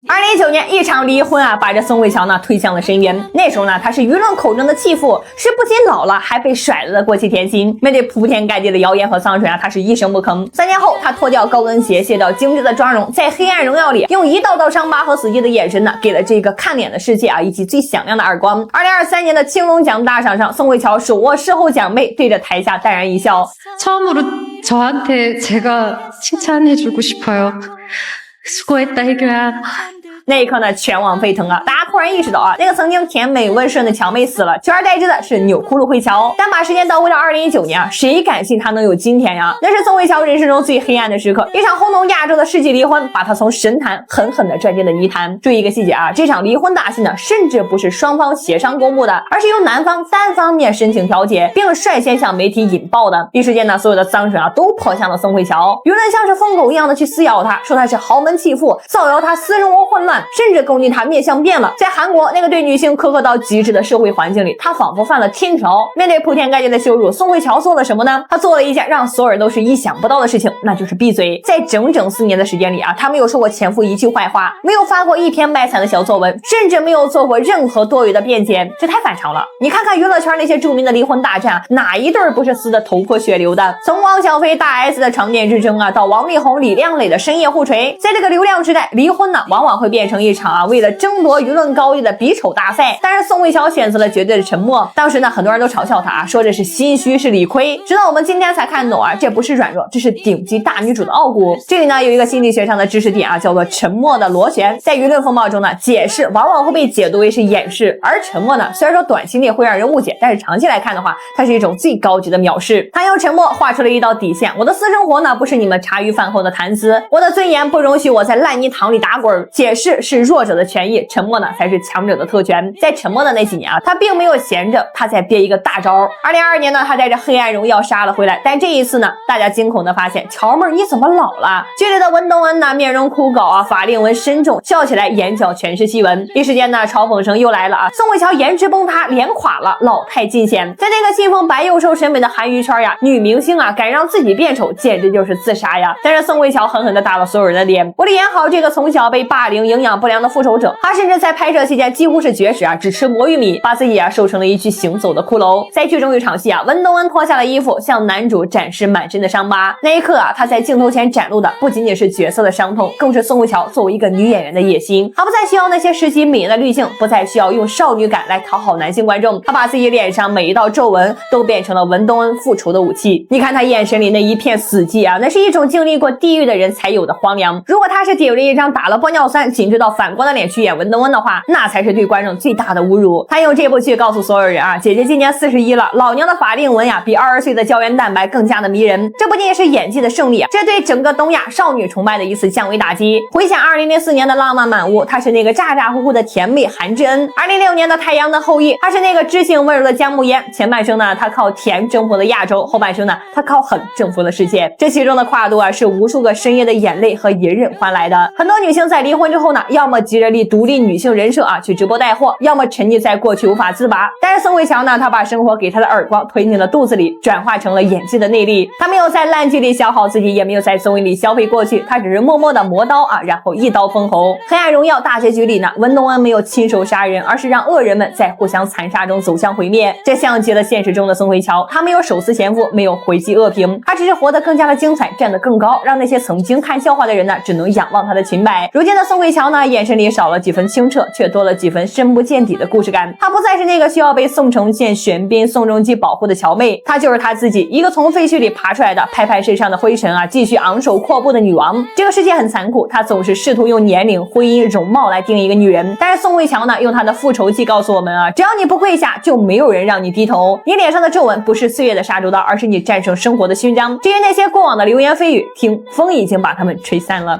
2019年，一场离婚啊，把这宋慧乔呢推向了深渊。那时候呢，她是舆论口中的弃妇，是不仅老了还被甩了的过气甜心。面对铺天盖地的谣言和脏水啊，她是一声不吭。3年后，她脱掉高跟鞋，卸掉精致的妆容，在《黑暗荣耀》里用一道道伤疤和死寂的眼神呢，给了这个看脸的世界啊，以及最响亮的耳光。2023年的青龙奖大赏上，宋慧乔手握视后奖杯，对着台下淡然一笑。 처음으로 저한테 제가 칭찬해주고 싶어요. 수고했다 혜교야. 那一刻呢，全网沸腾啊！大家突然意识到啊，那个曾经甜美温顺的乔妹死了，取而代之的是钮祜禄慧乔。但把时间倒回到2019年啊，谁敢信她能有今天呀？那是宋慧乔人生中最黑暗的时刻，一场轰动亚洲的世纪离婚，把她从神坛狠狠地拽进了泥潭。注意一个细节啊，这场离婚大戏呢，甚至不是双方协商公布的，而是由男方单方面申请调解，并率先向媒体引爆的。一时间呢，所有的脏水啊都泼向了宋慧乔，舆论像是疯狗一样的去撕咬她，说她是豪门弃妇，造谣她私生活混乱，甚至攻击她面相变了。在韩国那个对女性苛刻到极致的社会环境里，她仿佛犯了天条。面对铺天盖地的羞辱，宋慧乔做了什么呢？她做了一件让所有人都是意想不到的事情，那就是闭嘴。在整整4年的时间里啊，她没有说过前夫一句坏话，没有发过一篇卖惨的小作文，甚至没有做过任何多余的辩解，这太反常了。你看看娱乐圈那些著名的离婚大战，哪一对不是撕得头破血流的？从汪小菲大 S 的床垫之争啊，到王力宏李亮磊的深夜互锤，在这个流量时代，离婚呢往往会变成一场为了争夺舆论高地的比丑大赛。但是宋慧乔选择了绝对的沉默。当时呢，很多人都嘲笑她啊，说这是心虚，是理亏。直到我们今天才看懂啊，这不是软弱，这是顶级大女主的傲骨。这里呢有一个心理学上的知识点啊，叫做沉默的螺旋。在舆论风暴中呢，解释往往会被解读为是掩饰，而沉默呢，虽然说短期内会让人误解，但是长期来看的话，它是一种最高级的藐视。他用沉默画出了一道底线，我的私生活呢，不是你们茶余饭后的谈资，我的尊严不容许我在烂泥塘里打滚。解释是弱者的权益，沉默呢才是强者的特权。在沉默的那几年啊，他并没有闲着，他在憋一个大招。2022年呢，他带着黑暗荣耀杀了回来，但这一次呢，大家惊恐的发现，乔妹你怎么老了？剧里的文东恩呢，面容枯槁啊，法令纹深重，笑起来眼角全是细纹。一时间呢，嘲讽声又来了啊，宋慧乔颜值崩塌，脸垮了，老态尽显。在那个信奉白幼瘦审美的韩娱圈呀，女明星啊，敢让自己变丑，简直就是自杀呀！但是宋慧乔狠狠地打了所有人的脸，为了演好这个从小被霸凌、营养不良的复仇者，她甚至在拍摄期间几乎是绝食啊，只吃魔芋米，把自己啊瘦成了一具行走的骷髅。在剧中一场戏啊，文东恩脱下了衣服，向男主展示满身的伤疤。那一刻啊，他在镜头前展露的不仅仅是角色的伤痛，更是宋慧乔作为一个女演员的野心。她不再需要那些实习美颜的滤镜，不再需要用少女感来讨好男性观众，她把自己脸上每一道皱纹都变成了文东恩复仇的武器。你看她眼神里那一片死寂啊，那是一种经历过地狱的人才有的荒凉。如果她是顶着一张打了玻尿酸、紧致到反光的脸去演文东恩的话，那才是对观众最大的侮辱。她用这部剧告诉所有人啊，姐姐今年41了，老娘的法令纹呀，比20岁的胶原蛋白更加的迷人。这不仅仅是演技的胜利啊，这对整个东亚少女崇拜的一次降维打击。回想2004年的浪漫满屋，她是那个咋咋呼呼的甜美韩智恩；2006年的太阳的后裔，她是那个知性温柔的姜暮嫣。前半生呢，她靠甜征服了亚洲；后半生呢，她靠狠征服了世界。这其中的跨度啊，是无数个深夜的眼泪和隐忍换来的。很多女性在离婚之后呢，要么急着立独立女性人设啊，去直播带货，要么沉溺在过去无法自拔。但是宋慧乔呢，她把生活给她的耳光推进了肚子里，转化成了演技的内力。她没有在烂剧里消耗自己，也没有在综艺里消费过去，她只是默默的磨刀啊，然后一刀封喉。黑暗荣耀大结局里呢，文东恩没有亲手杀人，而是让恶人们在互相残杀中走向毁灭。这像极了现实中的宋慧乔，她没有手撕前夫，没有回击恶评，她只是活得更加的精彩，站得更高，让那些曾经看笑话的人呢，只能仰望她的裙摆。如今的宋慧乔呢，眼神里少了几分清澈，却多了几分深不见底的故事感。她不再是那个需要被宋承宪、玄彬、宋仲基保护的乔妹，她就是她自己，一个从废墟里爬出来的，拍拍身上的灰尘啊，继续昂首阔步的女王。这个世界很残酷，她总是试图用年龄、婚姻、容貌来定义一个女人，但是宋慧乔呢，用她的复仇记告诉我们啊，只要你不跪下，就没有人让你低头。你脸上的皱纹不是岁月的杀猪刀，而是你战胜生活的勋章。至于那些过往的流言蜚语，听风已经把它们吹散了。